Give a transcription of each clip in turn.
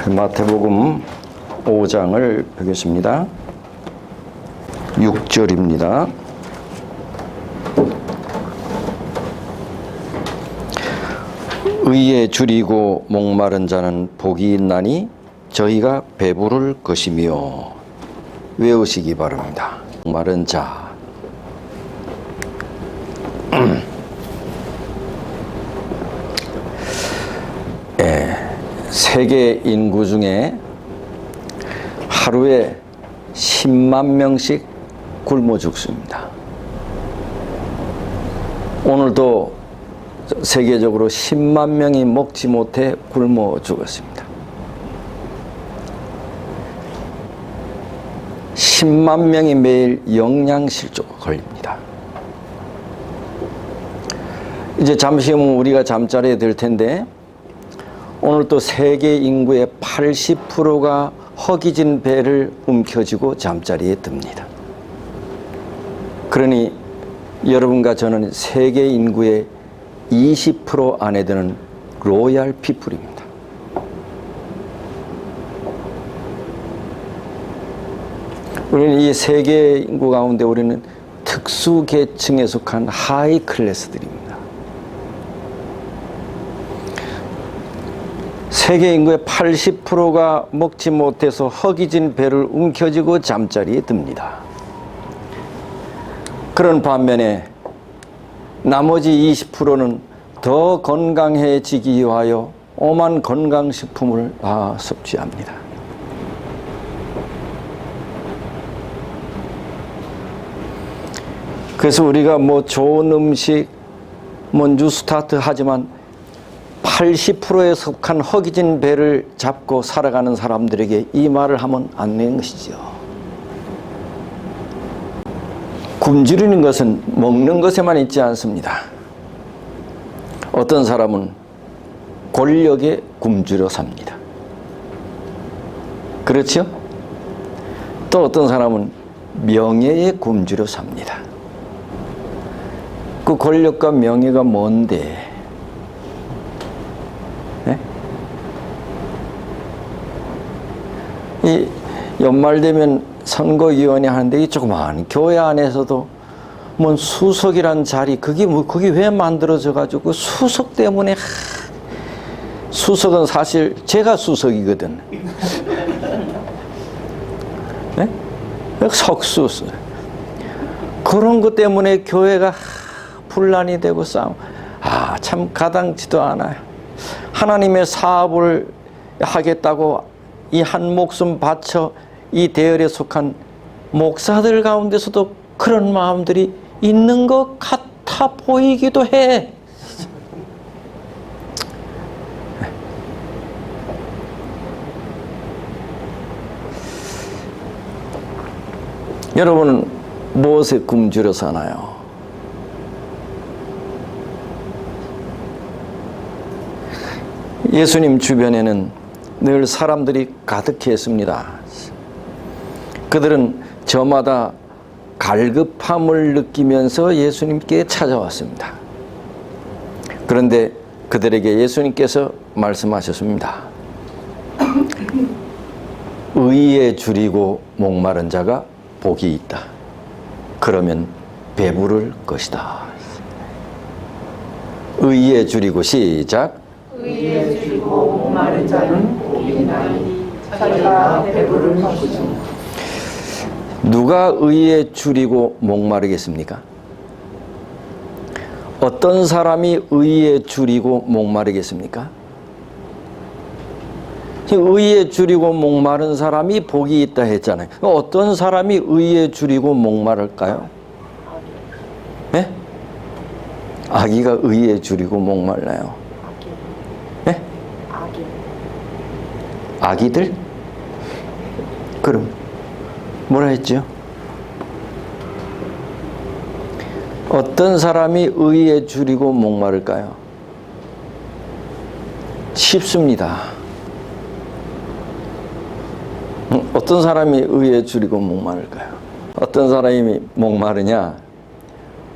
마태복음 5장을 보겠습니다. 6절입니다. 의에 줄이고 목마른 자는 복이 있나니 저희가 배부를 것이며. 외우시기 바랍니다. 목마른 자. 세계 인구 중에 하루에 10만 명씩 굶어 죽습니다. 오늘도 세계적으로 10만 명이 먹지 못해 굶어 죽었습니다. 10만 명이 매일 영양실조가 걸립니다. 이제 잠시 후면 우리가 잠자리에 들 텐데, 오늘 또 세계 인구의 80%가 허기진 배를 움켜쥐고 잠자리에 듭니다. 그러니 여러분과 저는 세계 인구의 20% 안에 드는 로얄 피플입니다. 우리는 이 세계 인구 가운데 우리는 특수 계층에 속한 하이 클래스들입니다. 세계 인구의 80%가 먹지 못해서 허기진 배를 움켜쥐고 잠자리에 듭니다. 그런 반면에 나머지 20%는 더 건강해지기 위하여 오만 건강식품을 다 섭취합니다. 그래서 우리가 좋은 음식, 뉴스타트 하지만 80%에 속한 허기진 배를 잡고 살아가는 사람들에게 이 말을 하면 안 되는 것이죠. 굶주리는 것은 먹는 것에만 있지 않습니다. 어떤 사람은 권력에 굶주려 삽니다. 그렇죠? 또 어떤 사람은 명예에 굶주려 삽니다. 그 권력과 명예가 뭔데? 이 연말 되면 선거위원회 하는데 이 조그마한 교회 안에서도 수석이란 자리, 그게 왜 만들어져 가지고 수석 때문에, 수석은 사실 제가 수석이거든. 네? 석수. 그런 것 때문에 교회가 분란이 되고 싸움. 참 가당치도 않아요. 하나님의 사업을 하겠다고 이 한 목숨 바쳐 이 대열에 속한 목사들 가운데서도 그런 마음들이 있는 것 같아 보이기도 해. 여러분은 무엇에 굶주려 사나요? 예수님 주변에는 늘 사람들이 가득했습니다. 그들은 저마다 갈급함을 느끼면서 예수님께 찾아왔습니다. 그런데 그들에게 예수님께서 말씀하셨습니다. 의에 줄이고 목마른 자가 복이 있다. 그러면 배부를 것이다. 의에 줄이고, 시작. 의에 줄이고 목마른 자는 복이 있나니 자기가 배부를 것이다. 누가 의에 줄이고 목마르겠습니까? 어떤 사람이 의에 줄이고 목마르겠습니까? 의에 줄이고 목마른 사람이 복이 있다 했잖아요. 어떤 사람이 의에 줄이고 목마를까요? 네? 아기가 의에 줄이고 목말라요. 네? 아기들? 그럼 뭐라 했죠? 어떤 사람이 의에 줄이고 목마를까요? 쉽습니다. 어떤 사람이 의에 줄이고 목마를까요? 어떤 사람이 목마르냐?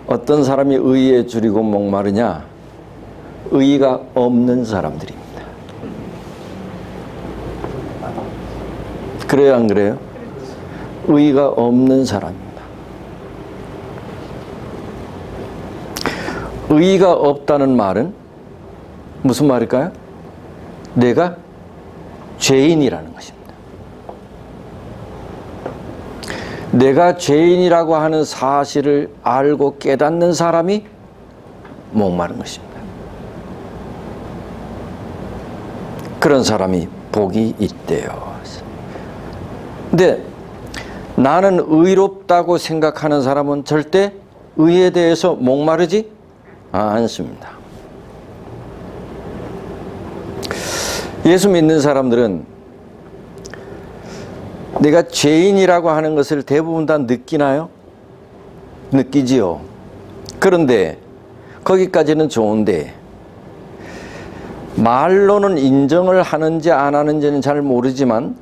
어떤 사람이 의에 줄이고 목마르냐? 의의가 없는 사람들입니다. 그래요, 안 그래요? 의의가 없는 사람입니다. 의의가 없다는 말은 무슨 말일까요? 내가 죄인이라는 것입니다. 내가 죄인이라고 하는 사실을 알고 깨닫는 사람이 목마른 것입니다. 그런 사람이 복이 있대요. 근데 나는 의롭다고 생각하는 사람은 절대 의에 대해서 목마르지 않습니다. 예수 믿는 사람들은 내가 죄인이라고 하는 것을 대부분 다 느끼나요? 느끼지요. 그런데 거기까지는 좋은데 말로는 인정을 하는지 안 하는지는 잘 모르지만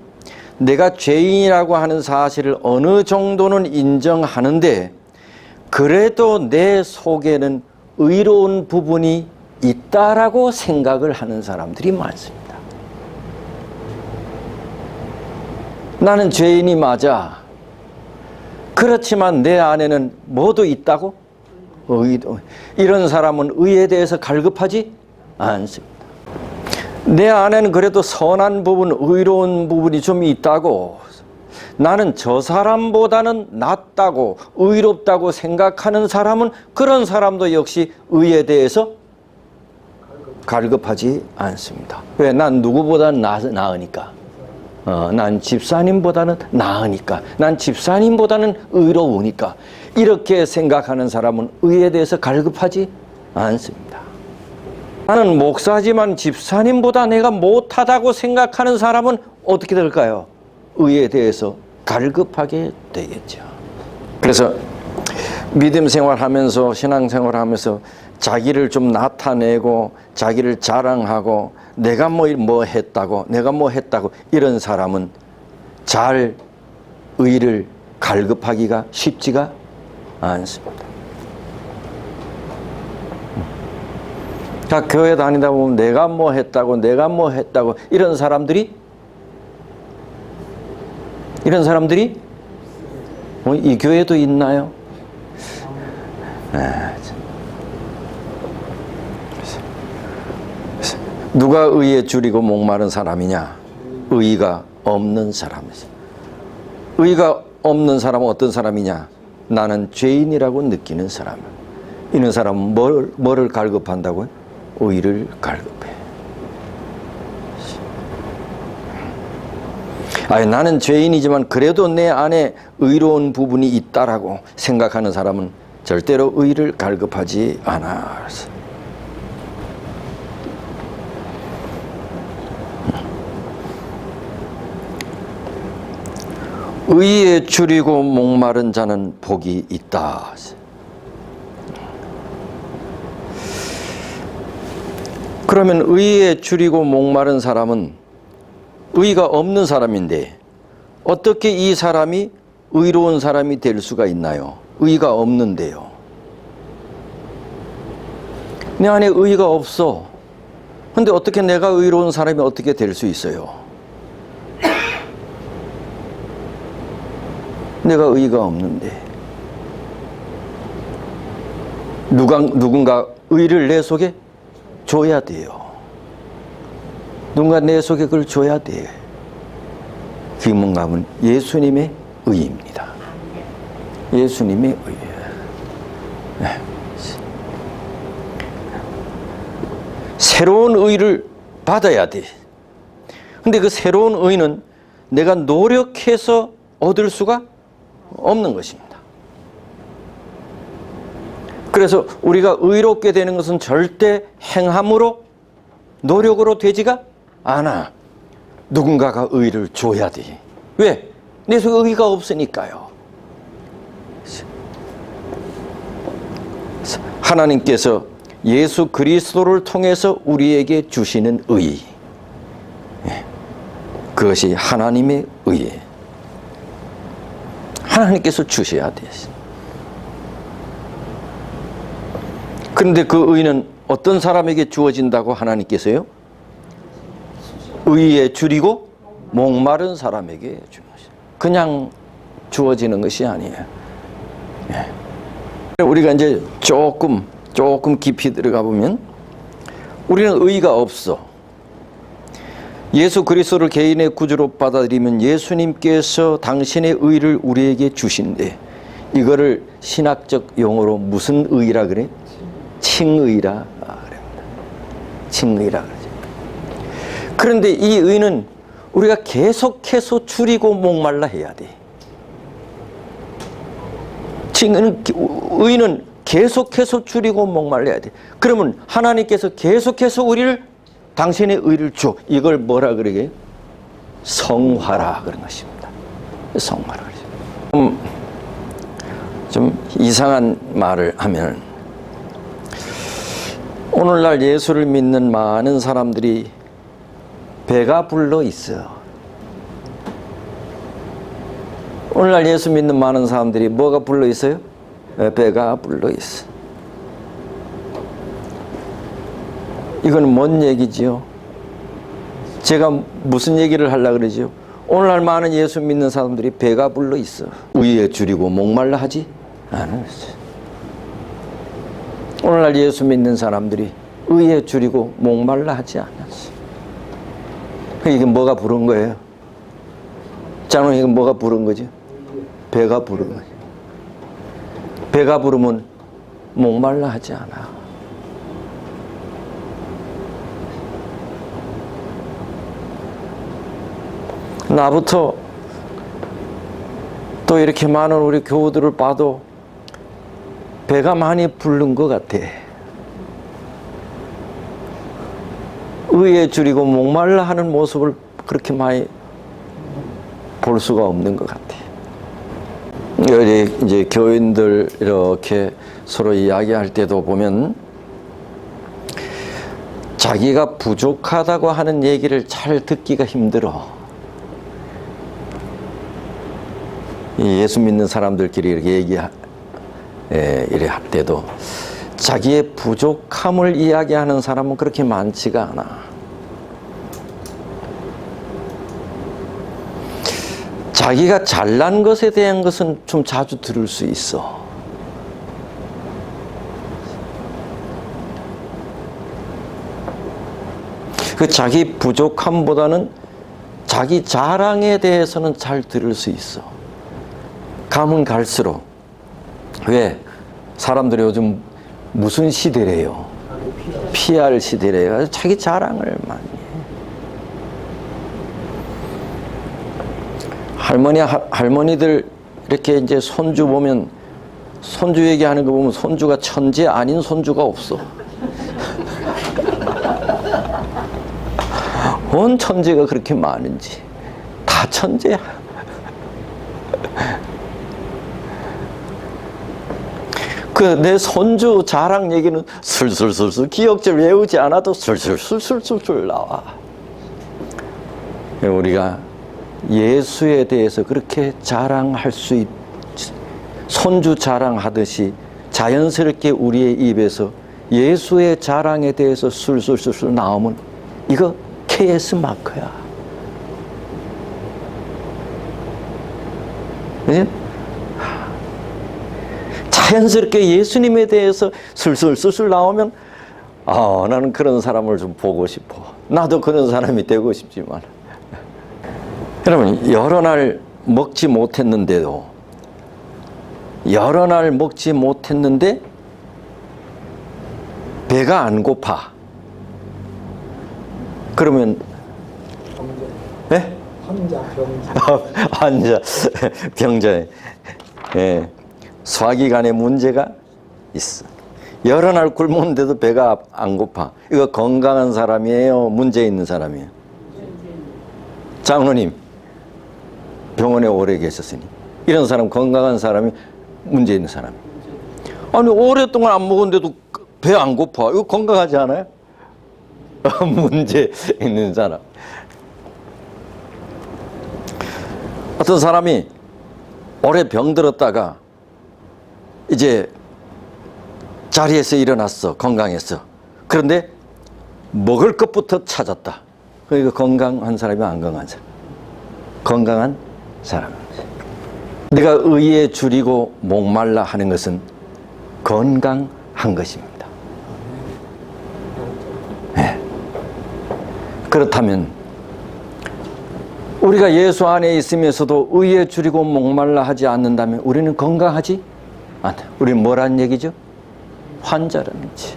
내가 죄인이라고 하는 사실을 어느 정도는 인정하는데 그래도 내 속에는 의로운 부분이 있다라고 생각을 하는 사람들이 많습니다. 나는 죄인이 맞아. 그렇지만 내 안에는 뭐도 있다고? 의도. 이런 사람은 의에 대해서 갈급하지 않습니다. 내 안에는 그래도 선한 부분, 의로운 부분이 좀 있다고, 나는 저 사람보다는 낫다고, 의롭다고 생각하는 사람은 그런 사람도 역시 의에 대해서 갈급하지 않습니다. 왜? 난 누구보다는 나으니까. 난 집사님보다는 나으니까. 난 집사님보다는 의로우니까. 이렇게 생각하는 사람은 의에 대해서 갈급하지 않습니다. 나는 목사지만 집사님보다 내가 못하다고 생각하는 사람은 어떻게 될까요? 의에 대해서 갈급하게 되겠죠. 그래서 믿음 생활하면서 신앙생활하면서 자기를 좀 나타내고 자기를 자랑하고 내가 뭐 했다고 이런 사람은 잘 의를 갈급하기가 쉽지가 않습니다. 다 교회 다니다 보면 내가 뭐 했다고 이런 사람들이 이 교회도 있나요? 누가 의에 줄이고 목마른 사람이냐? 의의가 없는 사람이죠. 의의가 없는 사람은 어떤 사람이냐? 나는 죄인이라고 느끼는 사람. 이런 사람은 뭐를 갈급한다고요? 의의를 갈급해. 나는 죄인이지만 그래도 내 안에 의로운 부분이 있다라고 생각하는 사람은 절대로 의의를 갈급하지 않아. 의에 줄이고 목마른 자는 복이 있다. 그러면 의에 줄이고 목마른 사람은 의의가 없는 사람인데 어떻게 이 사람이 의로운 사람이 될 수가 있나요? 의의가 없는데요. 내 안에 의의가 없어. 근데 어떻게 내가 의로운 사람이 어떻게 될 수 있어요? 내가 의의가 없는데 누군가 의의를 내 속에 줘야 돼요. 누군가 내 속에 그걸 줘야 돼. 그게 뭔가 하면 예수님의 의의입니다. 예수님의 의의. 네. 새로운 의의를 받아야 돼. 근데 그 새로운 의의는 내가 노력해서 얻을 수가 없는 것입니다. 그래서 우리가 의롭게 되는 것은 절대 행함으로 노력으로 되지가 않아. 누군가가 의의를 줘야 돼. 왜? 내 속에 의의가 없으니까요. 하나님께서 예수 그리스도를 통해서 우리에게 주시는 의의, 그것이 하나님의 의의. 하나님께서 주셔야 돼요. 그런데 그 의의는 어떤 사람에게 주어진다고 하나님께서요? 의에 줄이고 목마른 사람에게 주는 것이다. 그냥 주어지는 것이 아니에요. 예. 우리가 이제 조금 깊이 들어가 보면 우리는 의가 없어. 예수 그리스도를 개인의 구주로 받아들이면 예수님께서 당신의 의를 우리에게 주신대. 이거를 신학적 용어로 무슨 의라 그래? 칭의라 그럽니다. 칭의라 그러죠. 그런데 이 의는 우리가 계속해서 줄이고 목말라 해야 돼. 의는 계속해서 줄이고 목말라야 돼. 그러면 하나님께서 계속해서 우리를 당신의 의를 줘. 이걸 뭐라 그러게? 성화라 그런 것입니다. 성화라 그러죠. 좀 이상한 말을 하면 오늘날 예수를 믿는 많은 사람들이 배가 불러 있어. 오늘날 예수 믿는 많은 사람들이 뭐가 불러 있어요? 배가 불러 있어. 이건 뭔 얘기지요? 제가 무슨 얘기를 하려고 그러죠? 오늘날 많은 예수 믿는 사람들이 배가 불러 있어. 의에 줄이고 목말라 하지 않았어. 오늘날 예수 믿는 사람들이 의에 줄이고 목말라 하지 않았어. 이게 뭐가 부른 거예요? 장로님, 이게 뭐가 부른 거죠? 배가 부른 거죠. 배가 부르면 목말라 하지 않아. 나부터 또 이렇게 많은 우리 교우들을 봐도 배가 많이 부른 것 같아. 의에 줄이고 목말라 하는 모습을 그렇게 많이 볼 수가 없는 것 같아. 여기 이제 교인들 이렇게 서로 이야기할 때도 보면 자기가 부족하다고 하는 얘기를 잘 듣기가 힘들어. 예수 믿는 사람들끼리 이렇게 이래 할 때도 자기의 부족함을 이야기하는 사람은 그렇게 많지가 않아. 자기가 잘난 것에 대한 것은 좀 자주 들을 수 있어. 그 자기 부족함보다는 자기 자랑에 대해서는 잘 들을 수 있어. 가면 갈수록. 왜? 사람들이 요즘 무슨 시대래요? PR 시대래요. 자기 자랑을 많이 해. 할머니들 이렇게 이제 손주 보면 손주 얘기하는 거 보면 손주가 천재 아닌 손주가 없어. 뭔 천재가 그렇게 많은지. 다 천재야. 그 내 손주 자랑 얘기는 술술술술 기억절 외우지 않아도 술술술술술 나와. 우리가 예수에 대해서 그렇게 자랑할 수 있, 손주 자랑하듯이 자연스럽게 우리의 입에서 예수의 자랑에 대해서 술술술술 나오면 이거 KS 마크야. 그죠? 자연스럽게 예수님에 대해서 술술술술 나오면 나는 그런 사람을 좀 보고 싶어. 나도 그런 사람이 되고 싶지만. 여러분, 여러 날 먹지 못했는데도 배가 안 고파. 그러면 환자 병자에 소화기관에 문제가 있어. 여러 날 굶었는데도 배가 안 고파. 이거 건강한 사람이에요? 문제 있는 사람이에요? 장로님, 병원에 오래 계셨으니 이런 사람, 건강한 사람이 문제 있는 사람. 아니 오랫동안 안 먹었는데도 배 안 고파. 이거 건강하지 않아요? 문제 있는 사람. 어떤 사람이 오래 병들었다가 이제 자리에서 일어났어. 건강했어. 그런데 먹을 것부터 찾았다. 그러니까 건강한 사람이 안 건강한 사람. 건강한 사람. 내가 의에 줄이고 목말라 하는 것은 건강한 것입니다. 네. 그렇다면 우리가 예수 안에 있으면서도 의에 줄이고 목말라 하지 않는다면 우리는 건강하지 않다. 우리는 뭐라는 얘기죠? 환자라는 거지.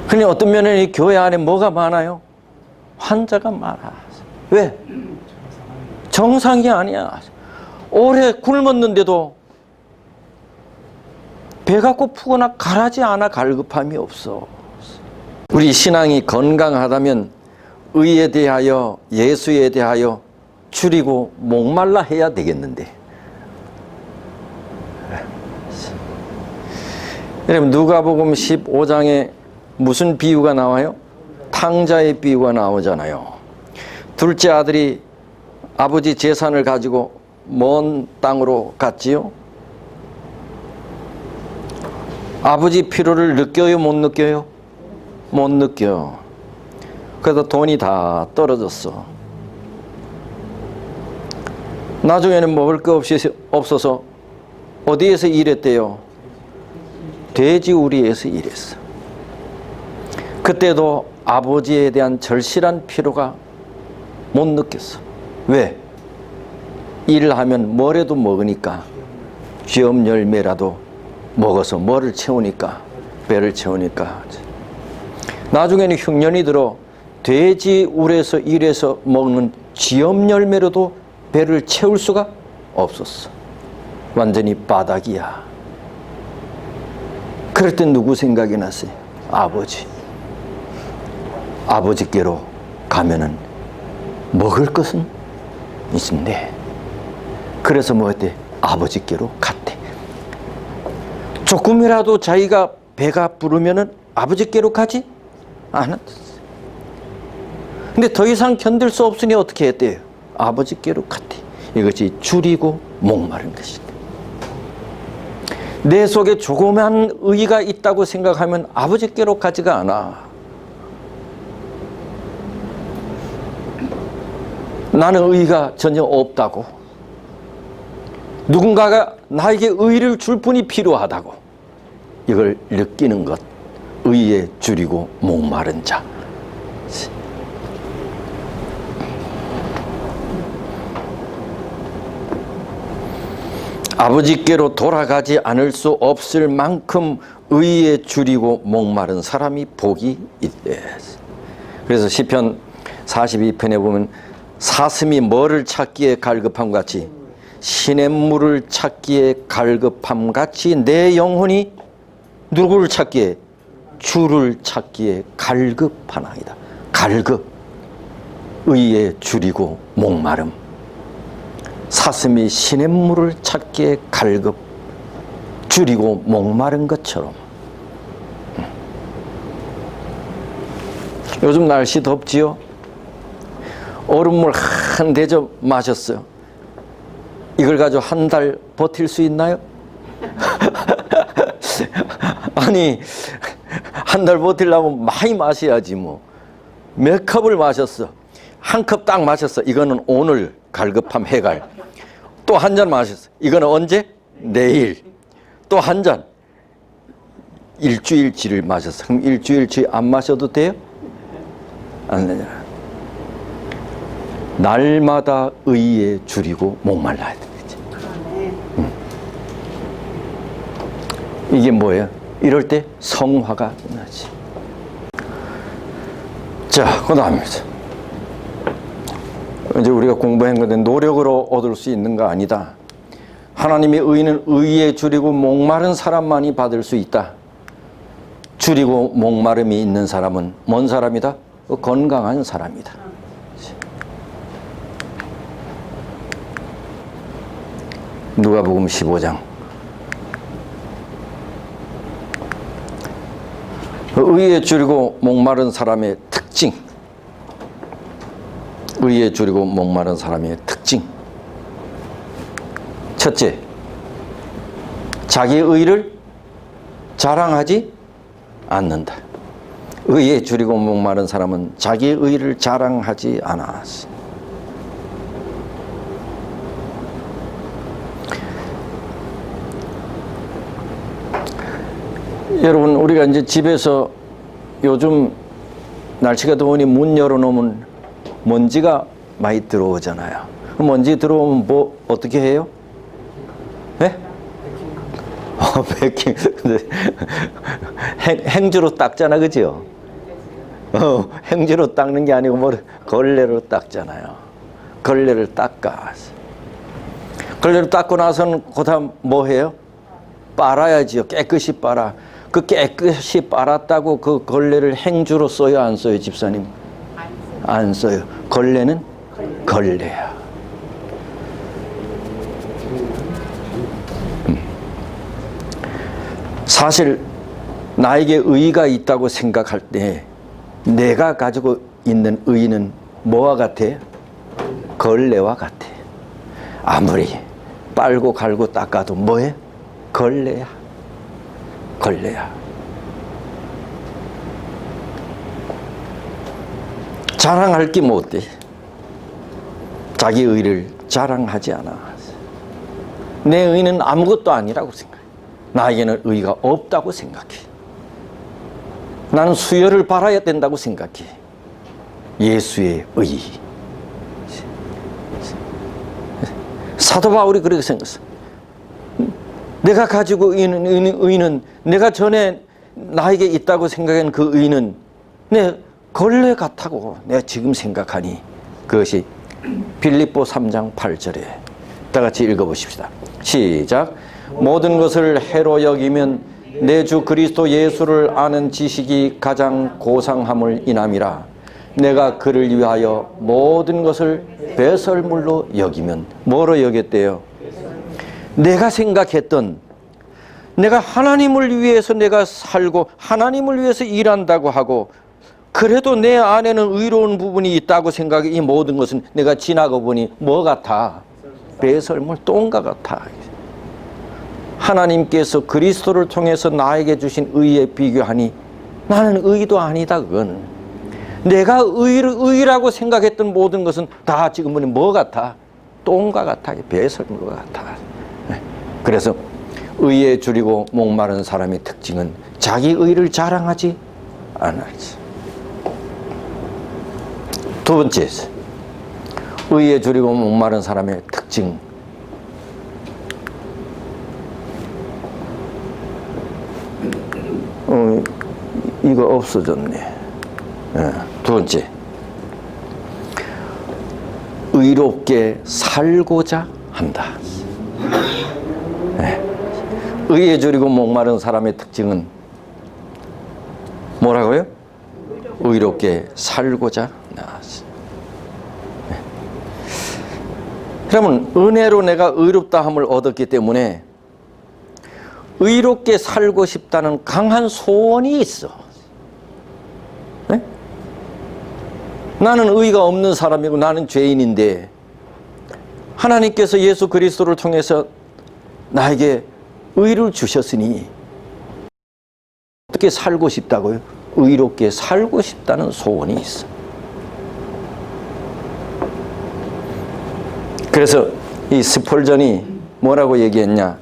그러니 어떤 면에는 이 교회 안에 뭐가 많아요? 환자가 많아. 왜? 정상이 아니야. 오래 굶었는데도 배가 고프거나 가라지 않아 갈급함이 없어. 우리 신앙이 건강하다면 의에 대하여 예수에 대하여 줄이고 목말라 해야 되겠는데. 여러분 누가복음 15장에 무슨 비유가 나와요? 탕자의 비유가 나오잖아요. 둘째 아들이 아버지 재산을 가지고 먼 땅으로 갔지요. 아버지 필요를 느껴요? 못 느껴요? 못 느껴. 그래서 돈이 다 떨어졌어. 나중에는 먹을 거 없어서 어디에서 일했대요? 돼지우리에서 일했어. 그때도 아버지에 대한 절실한 필요가 못 느꼈어. 왜? 일을 하면 뭐라도 먹으니까, 쥐엄 열매라도 먹어서 뭐를 채우니까, 배를 채우니까. 나중에는 흉년이 들어 돼지울에서 일해서 먹는 쥐엄 열매로도 배를 채울 수가 없었어. 완전히 바닥이야. 그럴 때 누구 생각이 났어요? 아버지. 아버지께로 가면은 먹을 것은 있는데, 그래서 뭐 했대? 아버지께로 갔대. 조금이라도 자기가 배가 부르면은 아버지께로 가지 않았어. 근데 더 이상 견딜 수 없으니 어떻게 했대요? 아버지께로 갔대. 이것이 줄이고 목마른 것이다. 내 속에 조그만 의의가 있다고 생각하면 아버지께로 가지가 않아. 나는 의의가 전혀 없다고, 누군가가 나에게 의의를 줄 분이 필요하다고, 이걸 느끼는 것, 의의에 줄이고 목마른 자. 아버지께로 돌아가지 않을 수 없을 만큼 의의에 줄이고 목마른 사람이 복이 있대. 그래서 시편 42편에 보면 사슴이 뭐를 찾기에 갈급함 같이, 시냇물을 찾기에 갈급함 같이 내 영혼이 누구를 찾기에? 주를 찾기에 갈급하나이다. 갈급, 의에 줄이고 목마름. 사슴이 시냇물을 찾기에 갈급, 줄이고 목마른 것처럼. 요즘 날씨 덥지요? 얼음물 한 대접 마셨어요. 이걸 가지고 한 달 버틸 수 있나요? 아니, 한 달 버틸려면 많이 마셔야지 뭐. 몇 컵을 마셨어. 한 컵 딱 마셨어. 이거는 오늘 갈급함 해갈. 또 한 잔 마셨어. 이거는 언제? 내일. 또 한 잔. 일주일치를 마셨어. 그럼 일주일치 안 마셔도 돼요? 안 되잖아. 날마다 의에 줄이고 목말라야 되지. 이게 뭐예요? 이럴 때 성화가 나지. 자, 그 다음에 이제 우리가 공부한 건데 노력으로 얻을 수 있는 거 아니다. 하나님의 의는 의에 줄이고 목마른 사람만이 받을 수 있다. 줄이고 목마름이 있는 사람은 뭔 사람이다? 건강한 사람이다. 누가복음 15장. 의에 줄이고 목마른 사람의 특징. 의에 줄이고 목마른 사람의 특징. 첫째, 자기의 의를 자랑하지 않는다. 의에 줄이고 목마른 사람은 자기의 의를 자랑하지 않아. 여러분, 우리가 이제 집에서 요즘 날씨가 더우니 문 열어놓으면 먼지가 많이 들어오잖아요. 먼지 들어오면 뭐 어떻게 해요? 네? 베킹. 행주로 닦잖아, 그죠? 행주로 닦는 게 아니고 뭐 걸레로 닦잖아요. 걸레를 닦아. 걸레로 닦고 나서는 그다음 뭐 해요? 빨아야지요. 깨끗이 빨아. 그 깨끗이 빨았다고 그 걸레를 행주로 써요, 안 써요, 집사님? 안 써요. 걸레는 걸레야. 사실 나에게 의의가 있다고 생각할 때 내가 가지고 있는 의의는 뭐와 같아? 걸레와 같아. 아무리 빨고 갈고 닦아도 뭐해? 걸레야. 걸레야. 자랑할 게 뭐 어때? 자기 의를 자랑하지 않아. 내 의는 아무것도 아니라고 생각해. 나에게는 의가 없다고 생각해. 나는 수혈을 바라야 된다고 생각해. 예수의 의. 사도 바울이 그렇게 생각했어. 내가 가지고 있는 의는 내가 전에 나에게 있다고 생각한 그 의는 내 걸레 같다고 내가 지금 생각하니 그것이 빌립보 3장 8절에 다 같이 읽어보십시다. 시작. 모든 것을 해로 여기면 내 주 그리스도 예수를 아는 지식이 가장 고상함을 인함이라. 내가 그를 위하여 모든 것을 배설물로 여기면 뭐로 여겼대요? 내가 생각했던 내가 하나님을 위해서 내가 살고 하나님을 위해서 일한다고 하고 그래도 내 안에는 의로운 부분이 있다고 생각해. 이 모든 것은 내가 지나고 보니 뭐 같아? 배설물, 똥과 같아. 하나님께서 그리스도를 통해서 나에게 주신 의에 비교하니 나는 의도 아니다. 그건 내가 의라고 생각했던 모든 것은 다 지금 보니 뭐 같아? 똥과 같아. 배설물과 같아. 그래서 의에 줄이고 목마른 사람의 특징은 자기 의를 자랑하지 않았지. 두 번째, 의에 줄이고 목마른 사람의 특징. 이거 없어졌네. 두 번째, 의롭게 살고자 한다. 의에 줄이고 목마른 사람의 특징은 뭐라고요? 의롭게 살고자 나았어. 그러면 은혜로 내가 의롭다함을 얻었기 때문에 의롭게 살고 싶다는 강한 소원이 있어. 네? 나는 의가 없는 사람이고 나는 죄인인데 하나님께서 예수 그리스도를 통해서 나에게 의를 주셨으니 어떻게 살고 싶다고요? 의롭게 살고 싶다는 소원이 있어. 그래서 이 스펄전이 뭐라고 얘기했냐?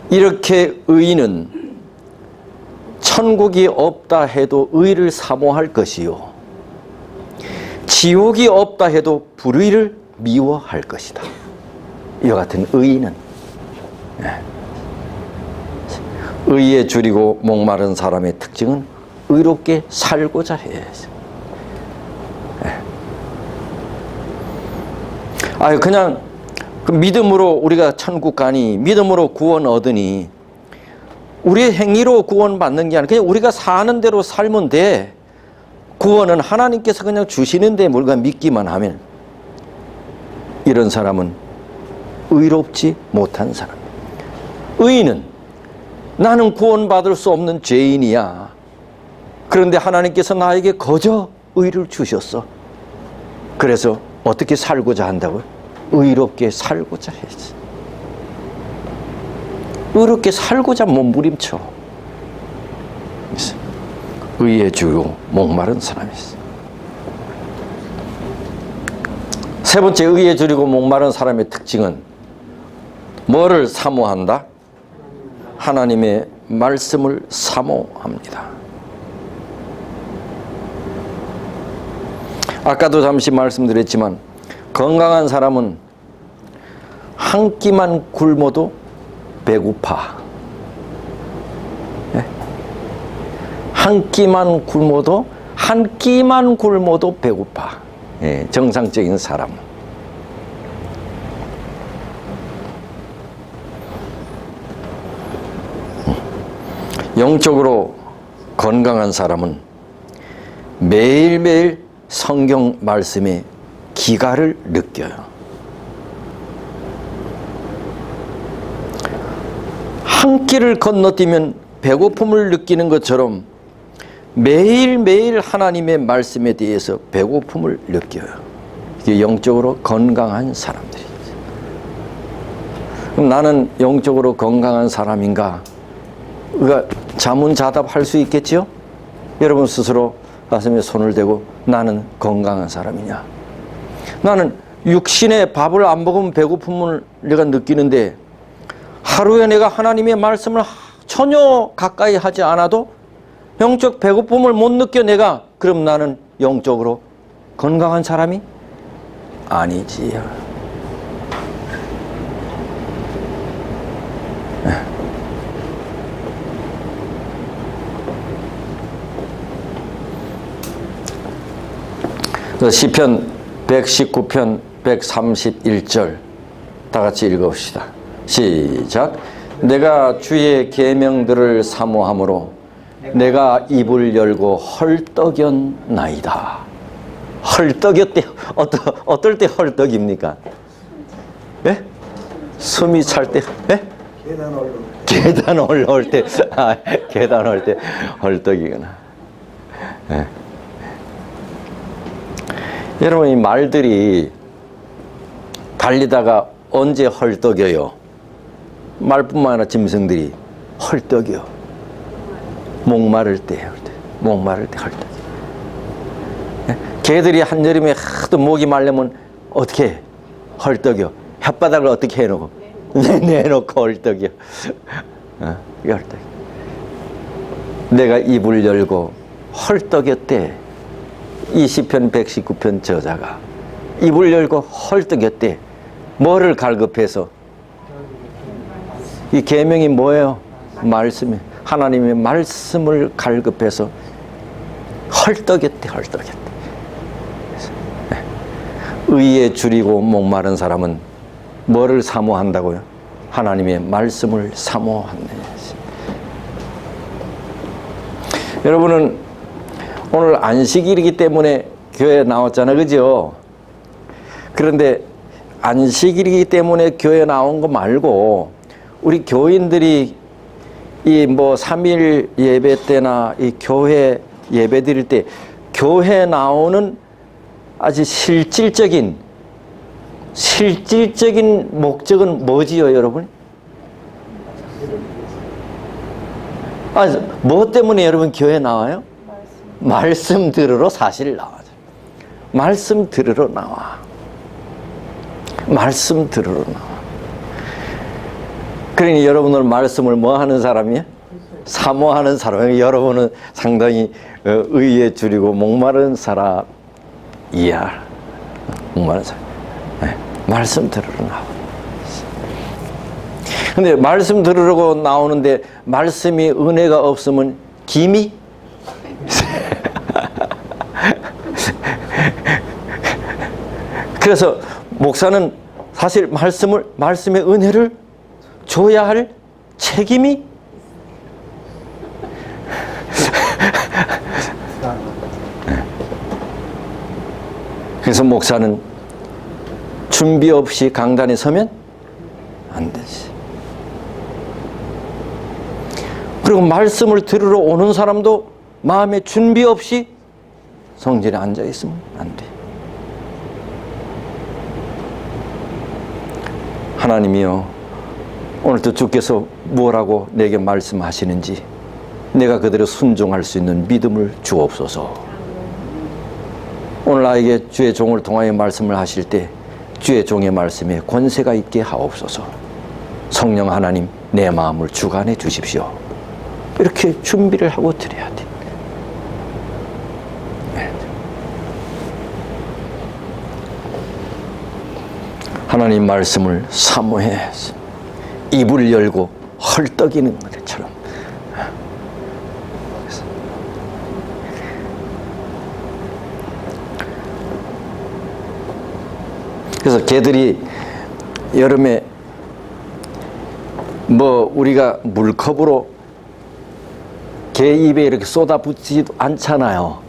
이렇게 의인은 천국이 없다 해도 의를 사모할 것이요 지옥이 없다 해도 불의를 미워할 것이다. 이와 같은 의인은 의에 줄이고 목마른 사람의 특징은 의롭게 살고자 해. 그냥 그 믿음으로 우리가 천국 가니 믿음으로 구원 얻으니 우리의 행위로 구원 받는 게 아니라 그냥 우리가 사는 대로 살면 돼. 구원은 하나님께서 그냥 주시는데 우리가 믿기만 하면 이런 사람은 의롭지 못한 사람. 의인은 나는 구원받을 수 없는 죄인이야. 그런데 하나님께서 나에게 거저 의를 주셨어. 그래서 어떻게 살고자 한다고요? 의롭게 살고자 해야지. 의롭게 살고자 몸부림쳐. 의에 주고 목마른 사람이 있어요. 세 번째, 의에 주리고 목마른 사람의 특징은 뭐를 사모한다? 하나님의 말씀을 사모합니다. 아까도 잠시 말씀드렸지만 건강한 사람은 한 끼만 굶어도 배고파. 한 끼만 굶어도 배고파. 정상적인 사람. 영적으로 건강한 사람은 매일매일 성경 말씀에 기가를 느껴요. 한 끼를 건너뛰면 배고픔을 느끼는 것처럼 매일매일 하나님의 말씀에 대해서 배고픔을 느껴요. 이게 영적으로 건강한 사람들이죠. 그럼 나는 영적으로 건강한 사람인가? 그러니까 자문자답할 수 있겠죠? 여러분 스스로 가슴에 손을 대고 나는 건강한 사람이냐? 나는 육신의 밥을 안 먹으면 배고픔을 내가 느끼는데 하루에 내가 하나님의 말씀을 전혀 가까이 하지 않아도 영적 배고픔을 못 느껴 내가. 그럼 나는 영적으로 건강한 사람이 아니지. 시편 119편 131절 다 같이 읽어봅시다. 시작. 내가 주의 계명들을 사모함으로 내가 입을 열고 헐떡였나이다. 헐떡였대. 어떨 때 헐떡입니까? 예? 숨이 찰 때? 예? 계단 올라올 때. 계단 올 때 헐떡이구나. 예. 여러분, 이 말들이 달리다가 언제 헐떡여요? 말뿐만 아니라 짐승들이 헐떡여. 목마를 때 헐떡여. 개들이 한여름에 하도 목이 말려면 어떻게 해? 헐떡여. 혓바닥을 어떻게 해놓고? 내놓고 헐떡여. 이게 헐떡여. 내가 입을 열고 헐떡였대. 이 시편 119편 저자가 입을 열고 헐떡였대. 뭐를 갈급해서? 이 계명이 뭐예요? 말씀이. 하나님의 말씀을 갈급해서 헐떡였대. 의에 줄이고 목마른 사람은 뭐를 사모한다고요? 하나님의 말씀을 사모한다. 여러분은 오늘 안식일이기 때문에 교회에 나왔잖아요. 그죠? 그런데 안식일이기 때문에 교회에 나온 거 말고 우리 교인들이 이 뭐 3일 예배 때나 이 교회 예배 드릴 때 교회에 나오는 아주 실질적인 목적은 뭐지요, 여러분? 뭐 때문에 여러분 교회에 나와요? 말씀 들으러 사실 나와요. 말씀 들으러 나와. 그러니 여러분은 말씀을 뭐 하는 사람이에요? 사모하는 사람이에요. 여러분은 상당히 의에 줄이고 목마른 사람이야. 목마른 사람. 네. 말씀 들으러 나와. 근데 말씀 들으려고 나오는데 말씀이 은혜가 없으면 김이? 그래서 목사는 사실 말씀의 은혜를 줘야 할 책임이 그래서 목사는 준비 없이 강단에 서면 안 되지. 그리고 말씀을 들으러 오는 사람도 마음에 준비 없이 성전에 앉아 있으면 안 돼. 하나님이요, 오늘도 주께서 뭐라고 내게 말씀하시는지 내가 그대로 순종할 수 있는 믿음을 주옵소서. 오늘 나에게 주의 종을 통하여 말씀을 하실 때 주의 종의 말씀에 권세가 있게 하옵소서. 성령 하나님, 내 마음을 주관해 주십시오. 이렇게 준비를 하고 드려야 돼. 하나님 말씀을 사모해 입을 열고 헐떡이는 것처럼 그래서 개들이 여름에 뭐 우리가 물컵으로 개 입에 이렇게 쏟아붓지도 않잖아요.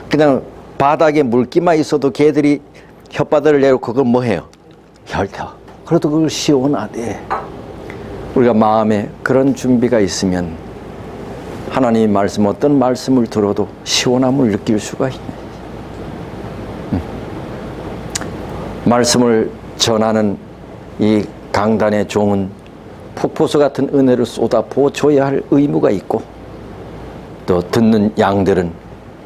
그냥 바닥에 물기만 있어도 개들이 혓바닥을 내놓고 그걸 뭐 해요? 혈터. 그래도 그걸 시원하대. 우리가 마음에 그런 준비가 있으면 하나님 말씀, 어떤 말씀을 들어도 시원함을 느낄 수가 있네. 말씀을 전하는 이 강단의 종은 폭포수 같은 은혜를 쏟아부어 줘야 할 의무가 있고, 또 듣는 양들은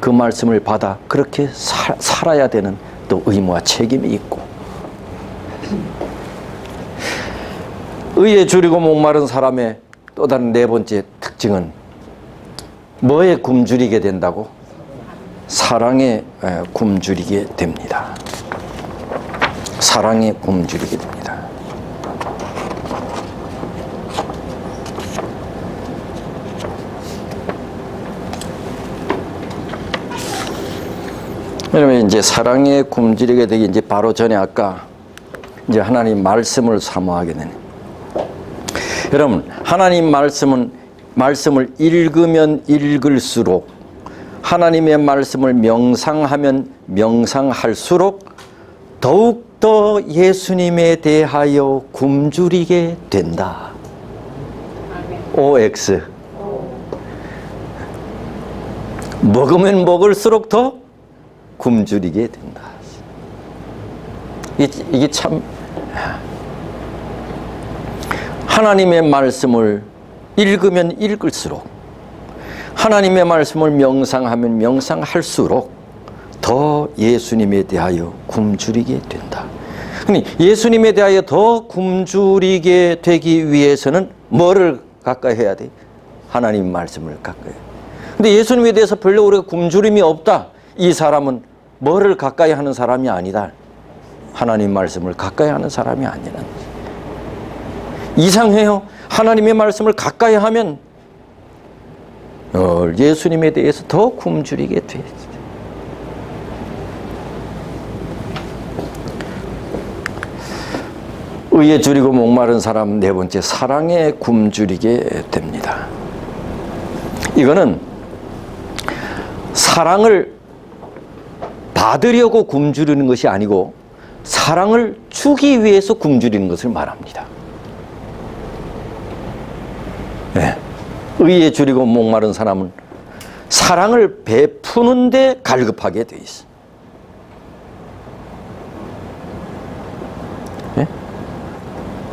그 말씀을 받아 그렇게 살아야 되는 또 의무와 책임이 있고, 의에 줄이고 목마른 사람의 또 다른 네 번째 특징은 뭐에 굶주리게 된다고? 사랑에 굶주리게 됩니다. 사랑에 굶주리게 됩니다. 그러면 이제 사랑에 굶주리게 되기 이제 바로 전에 아까 이제 하나님 말씀을 사모하게 되는. 여러분, 하나님 말씀을 읽으면 읽을수록, 하나님의 말씀을 명상하면 명상할수록 더욱더 예수님에 대하여 굶주리게 된다. OX. 먹으면 먹을수록 더 굶주리게 된다. 이게 참, 하나님의 말씀을 읽으면 읽을수록, 하나님의 말씀을 명상하면 명상할수록 더 예수님에 대하여 굶주리게 된다. 그러니 예수님에 대하여 더 굶주리게 되기 위해서는 뭐를 가까이 해야 돼? 하나님 말씀을 가까이. 근데 예수님에 대해서 별로 우리가 굶주림이 없다. 이 사람은 뭐를 가까이 하는 사람이 아니다. 하나님 말씀을 가까이 하는 사람이 아니라는 거지. 이상해요. 하나님의 말씀을 가까이 하면 예수님에 대해서 더 굶주리게 돼. 의에 줄이고 목마른 사람 네 번째, 사랑에 굶주리게 됩니다. 이거는 사랑을 받으려고 굶주리는 것이 아니고 사랑을 주기 위해서 굶주리는 것을 말합니다. 네. 의에 줄이고 목마른 사람은 사랑을 베푸는데 갈급하게 돼 있어. 네?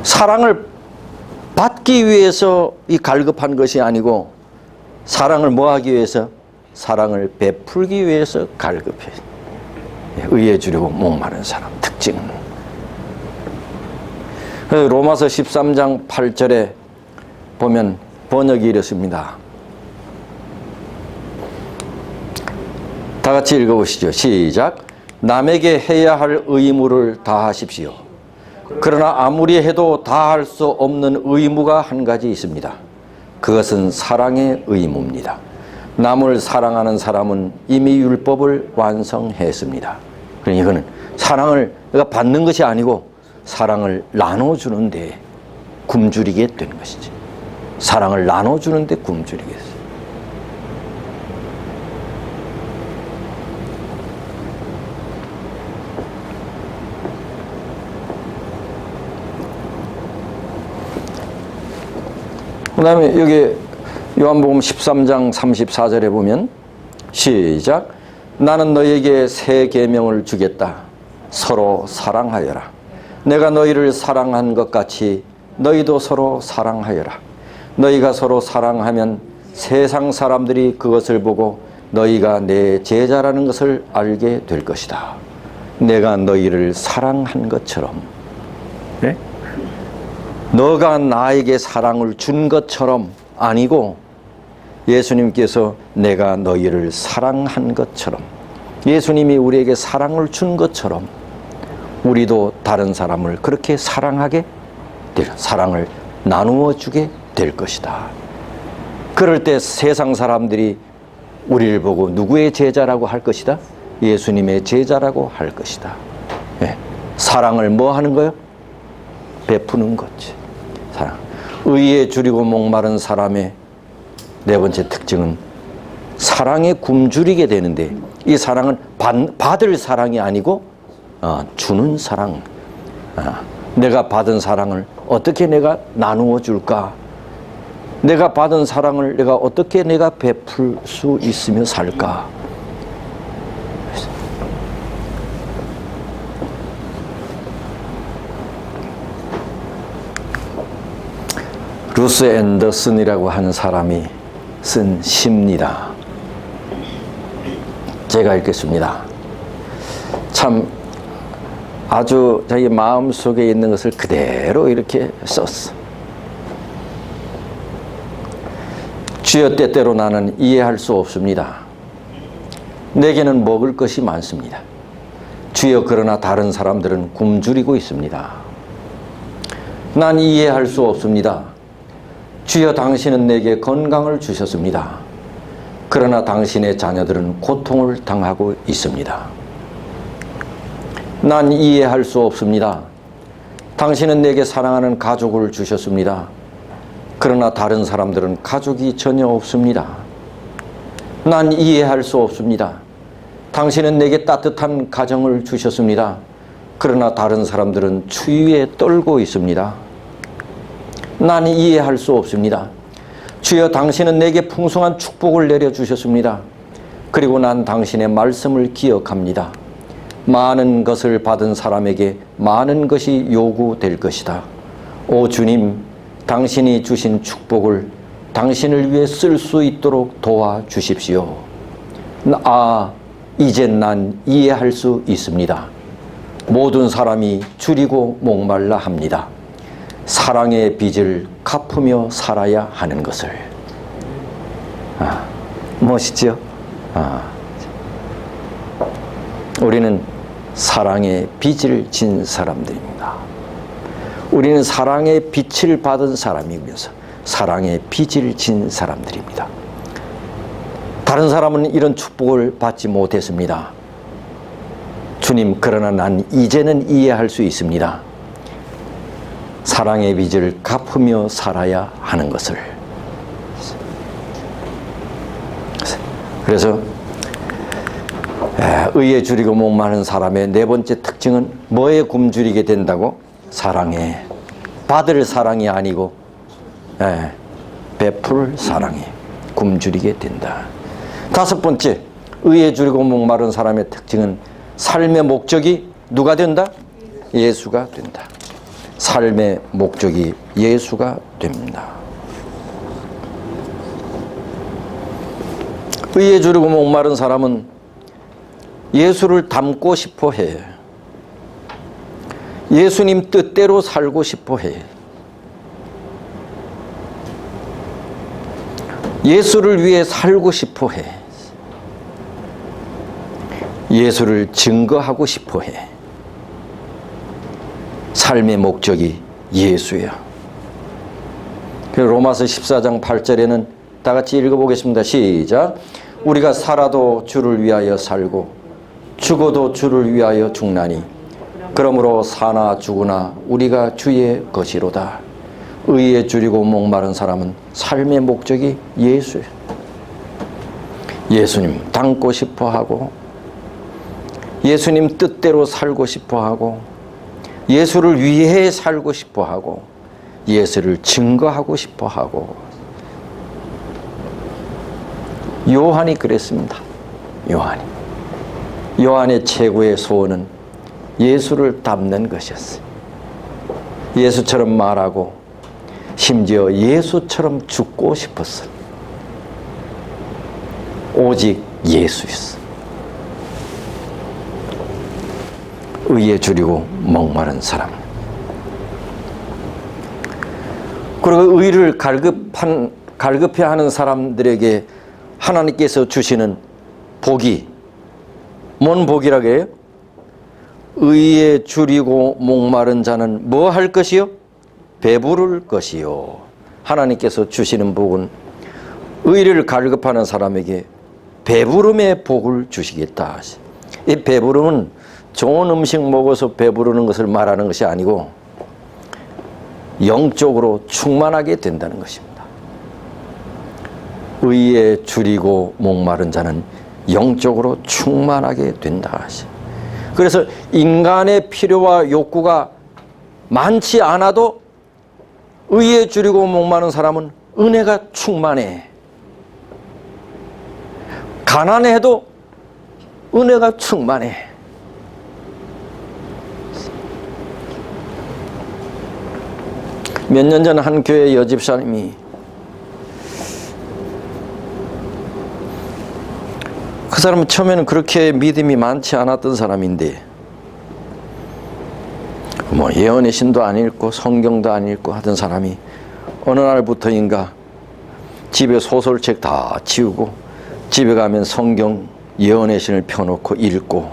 사랑을 받기 위해서 이 갈급한 것이 아니고 사랑을 뭐 하기 위해서? 사랑을 베풀기 위해서 갈급해. 의에 줄이고 목마른 사람 특징. 로마서 13장 8절에 보면 번역이 이렇습니다. 다 같이 읽어보시죠. 시작. 남에게 해야 할 의무를 다하십시오. 그러나 아무리 해도 다할 수 없는 의무가 한 가지 있습니다. 그것은 사랑의 의무입니다. 남을 사랑하는 사람은 이미 율법을 완성했습니다. 그러니 이거는 사랑을 내가 받는 것이 아니고 사랑을 나눠주는 데 굶주리게 되는 것이지. 사랑을 나눠주는 데 굶주리게 됐어요. 그 다음에 여기 요한복음 13장 34절에 보면 시작. 나는 너에게 새 계명을 주겠다. 서로 사랑하여라. 내가 너희를 사랑한 것 같이 너희도 서로 사랑하여라. 너희가 서로 사랑하면 세상 사람들이 그것을 보고 너희가 내 제자라는 것을 알게 될 것이다. 내가 너희를 사랑한 것처럼, 네? 너가 나에게 사랑을 준 것처럼 아니고 예수님께서 내가 너희를 사랑한 것처럼, 예수님이 우리에게 사랑을 준 것처럼 우리도 다른 사람을 그렇게 사랑하게 사랑을 나누어 주게 될 것이다. 그럴 때 세상 사람들이 우리를 보고 누구의 제자라고 할 것이다? 예수님의 제자라고 할 것이다. 네. 사랑을 뭐 하는 거요? 베푸는 거지. 사랑. 의에 줄이고 목마른 사람의 네 번째 특징은 사랑에 굶주리게 되는데, 이 사랑은 받을 사랑이 아니고 주는 사랑. 내가 받은 사랑을 어떻게 내가 나누어 줄까? 내가 받은 사랑을 내가 어떻게 내가 베풀 수 있으며 살까? 루스 앤더슨이라고 하는 사람이 쓴 시입니다. 제가 읽겠습니다. 참 아주 자기 마음속에 있는 것을 그대로 이렇게 썼어. 주여, 때때로 나는 이해할 수 없습니다. 내게는 먹을 것이 많습니다. 주여, 그러나 다른 사람들은 굶주리고 있습니다. 난 이해할 수 없습니다. 주여, 당신은 내게 건강을 주셨습니다. 그러나 당신의 자녀들은 고통을 당하고 있습니다. 난 이해할 수 없습니다. 당신은 내게 사랑하는 가족을 주셨습니다. 그러나 다른 사람들은 가족이 전혀 없습니다. 난 이해할 수 없습니다. 당신은 내게 따뜻한 가정을 주셨습니다. 그러나 다른 사람들은 추위에 떨고 있습니다. 난 이해할 수 없습니다. 주여, 당신은 내게 풍성한 축복을 내려주셨습니다. 그리고 난 당신의 말씀을 기억합니다. 많은 것을 받은 사람에게 많은 것이 요구될 것이다. 오 주님, 당신이 주신 축복을 당신을 위해 쓸 수 있도록 도와주십시오. 이젠 난 이해할 수 있습니다. 모든 사람이 줄이고 목말라 합니다. 사랑의 빚을 갚으며 살아야 하는 것을. 멋있죠? 우리는 사랑의 빚을 진 사람들입니다. 우리는 사랑의 빛을 받은 사람이면서 사랑의 빚을 진 사람들입니다. 다른 사람은 이런 축복을 받지 못했습니다. 주님, 그러나 난 이제는 이해할 수 있습니다. 사랑의 빚을 갚으며 살아야 하는 것을. 그래서 의에 줄이고 목마른 사람의 네 번째 특징은 뭐에 굶주리게 된다고? 사랑에. 받을 사랑이 아니고 베풀 사랑에 굶주리게 된다. 다섯 번째, 의에 줄이고 목마른 사람의 특징은 삶의 목적이 누가 된다? 예수가 된다. 삶의 목적이 예수가 됩니다. 의에 줄이고 목마른 사람은 예수를 닮고 싶어 해. 예수님 뜻대로 살고 싶어 해. 예수를 위해 살고 싶어 해. 예수를 증거하고 싶어 해. 삶의 목적이 예수야. 로마서 14장 8절에는 다 같이 읽어보겠습니다. 시작. 우리가 살아도 주를 위하여 살고 죽어도 주를 위하여 죽나니 그러므로 사나 죽으나 우리가 주의 것이로다. 의에 줄이고 목마른 사람은 삶의 목적이 예수예요. 예수님 닮고 싶어하고 예수님 뜻대로 살고 싶어하고 예수를 위해 살고 싶어하고 예수를 증거하고 싶어하고. 요한이 그랬습니다. 요한의 최고의 소원은 예수를 닮는 것이었어요. 예수처럼 말하고 심지어 예수처럼 죽고 싶었어요. 오직 예수였어. 의에 줄이고 목마른 사람. 그리고 의를 갈급해하는 사람들에게 하나님께서 주시는 복이 뭔 복이라고 해요? 의에 줄이고 목마른 자는 뭐 할 것이요? 배부를 것이요. 하나님께서 주시는 복은 의를 갈급하는 사람에게 배부름의 복을 주시겠다. 이 배부름은 좋은 음식 먹어서 배부르는 것을 말하는 것이 아니고 영적으로 충만하게 된다는 것입니다. 의에 줄이고 목마른 자는 영적으로 충만하게 된다. 그래서 인간의 필요와 욕구가 많지 않아도 의에 줄이고 목마른 사람은 은혜가 충만해. 가난해도 은혜가 충만해. 몇 년 전 한 교회 여집사님이 그 사람은 처음에는 그렇게 믿음이 많지 않았던 사람인데 뭐 예언의 신도 안 읽고 성경도 안 읽고 하던 사람이 어느 날부터인가 집에 소설책 다 치우고 집에 가면 성경 예언의 신을 펴놓고 읽고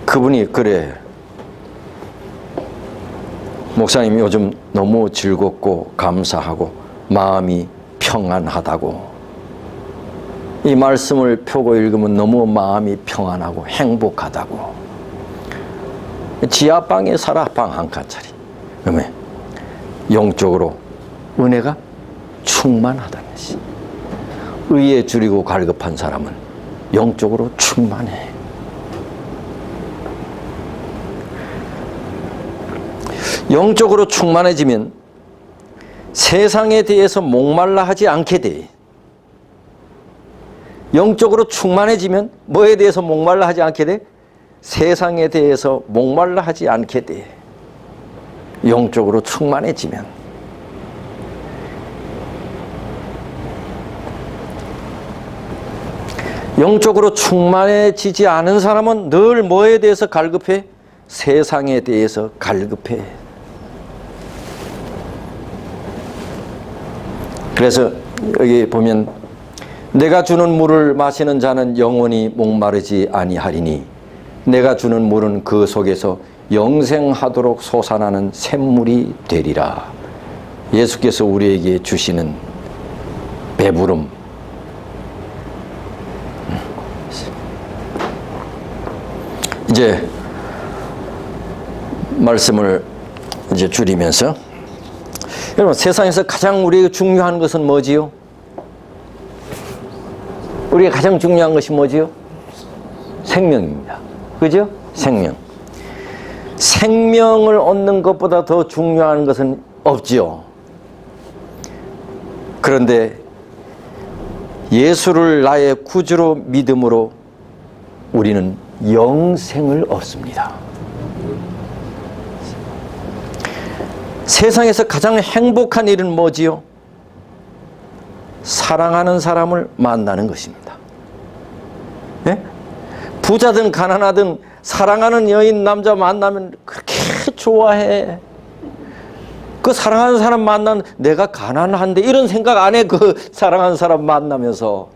그분이 그래 목사님 요즘 너무 즐겁고 감사하고 마음이 평안하다고 이 말씀을 펴고 읽으면 너무 마음이 평안하고 행복하다고 지하방에 살아 방 한 칸짜리 그러면 영적으로 은혜가 충만하다는 것이 의에 줄이고 갈급한 사람은 영적으로 충만해. 영적으로 충만해지면 세상에 대해서 목말라 하지 않게 돼. 영적으로 충만해지면 뭐에 대해서 목말라 하지 않게 돼? 세상에 대해서 목말라 하지 않게 돼. 영적으로 충만해지면. 영적으로 충만해지지 않은 사람은 늘 뭐에 대해서 갈급해? 세상에 대해서 갈급해. 그래서 여기 보면 내가 주는 물을 마시는 자는 영원히 목마르지 아니하리니 내가 주는 물은 그 속에서 영생하도록 솟아나는 샘물이 되리라. 예수께서 우리에게 주시는 배부름. 이제 말씀을 이제 줄이면서 여러분 세상에서 가장 우리에게 중요한 것은 뭐지요? 우리가 가장 중요한 것이 뭐지요? 생명입니다. 그죠? 생명. 생명을 얻는 것보다 더 중요한 것은 없지요. 그런데 예수를 나의 구주로 믿음으로 우리는 영생을 얻습니다. 세상에서 가장 행복한 일은 뭐지요? 사랑하는 사람을 만나는 것입니다. 네? 부자든 가난하든 사랑하는 여인 남자 만나면 그렇게 좋아해. 그 사랑하는 사람 만나면 내가 가난한데 이런 생각 안 해. 그 사랑하는 사람 만나면서.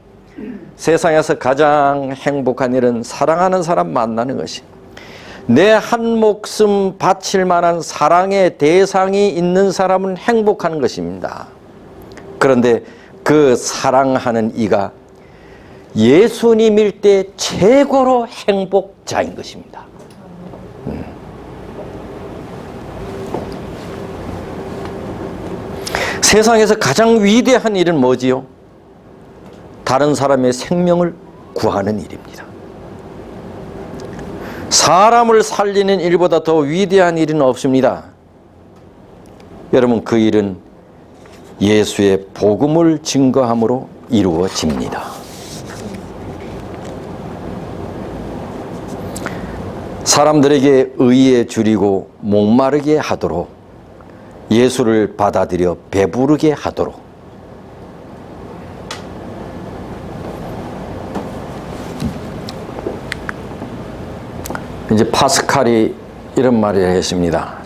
세상에서 가장 행복한 일은 사랑하는 사람 만나는 것이. 내 한 목숨 바칠 만한 사랑의 대상이 있는 사람은 행복한 것입니다. 그런데 그 사랑하는 이가 예수님일 때 최고로 행복자인 것입니다. 세상에서 가장 위대한 일은 뭐지요? 다른 사람의 생명을 구하는 일입니다. 사람을 살리는 일보다 더 위대한 일은 없습니다. 여러분, 그 일은 예수의 복음을 증거함으로 이루어집니다. 사람들에게 의에 줄이고 목마르게 하도록, 예수를 받아들여 배부르게 하도록, 이제 파스칼이 이런 말을 했습니다.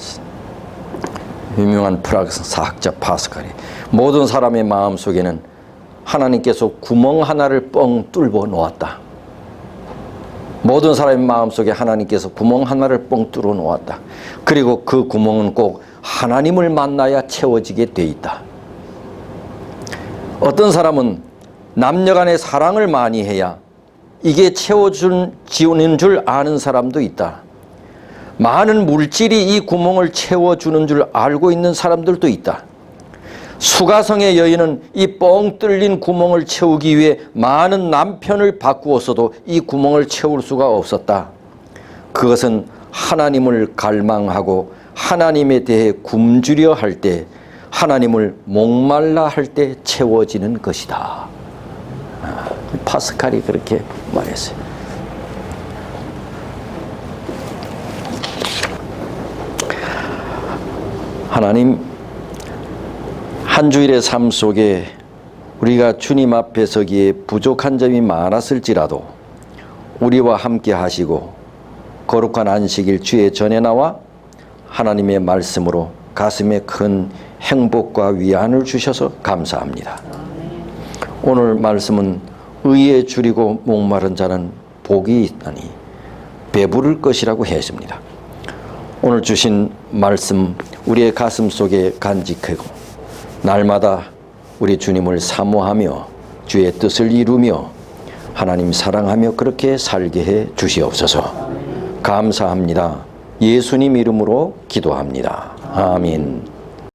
유명한 프라그 사학자 파스칼이 모든 사람의 마음 속에는 하나님께서 구멍 하나를 뻥 뚫어 놓았다. 모든 사람의 마음 속에 하나님께서 구멍 하나를 뻥 뚫어 놓았다. 그리고 그 구멍은 꼭 하나님을 만나야 채워지게 돼 있다. 어떤 사람은 남녀간의 사랑을 많이 해야 이게 지우는 줄 아는 사람도 있다. 많은 물질이 이 구멍을 채워주는 줄 알고 있는 사람들도 있다. 수가성의 여인은 이 뻥 뚫린 구멍을 채우기 위해 많은 남편을 바꾸었어도 이 구멍을 채울 수가 없었다. 그것은 하나님을 갈망하고 하나님에 대해 굶주려 할 때, 하나님을 목말라 할 때 채워지는 것이다. 파스칼이 그렇게 말했어요. 하나님, 한 주일의 삶 속에 우리가 주님 앞에 서기에 부족한 점이 많았을지라도 우리와 함께 하시고 거룩한 안식일 주의 전에 나와 하나님의 말씀으로 가슴에 큰 행복과 위안을 주셔서 감사합니다. 오늘 말씀은 의에 줄이고 목마른 자는 복이 있나니 배부를 것이라고 했습니다. 오늘 주신 말씀 우리의 가슴 속에 간직하고 날마다 우리 주님을 사모하며 주의 뜻을 이루며 하나님 사랑하며 그렇게 살게 해 주시옵소서. 감사합니다. 예수님 이름으로 기도합니다. 아멘.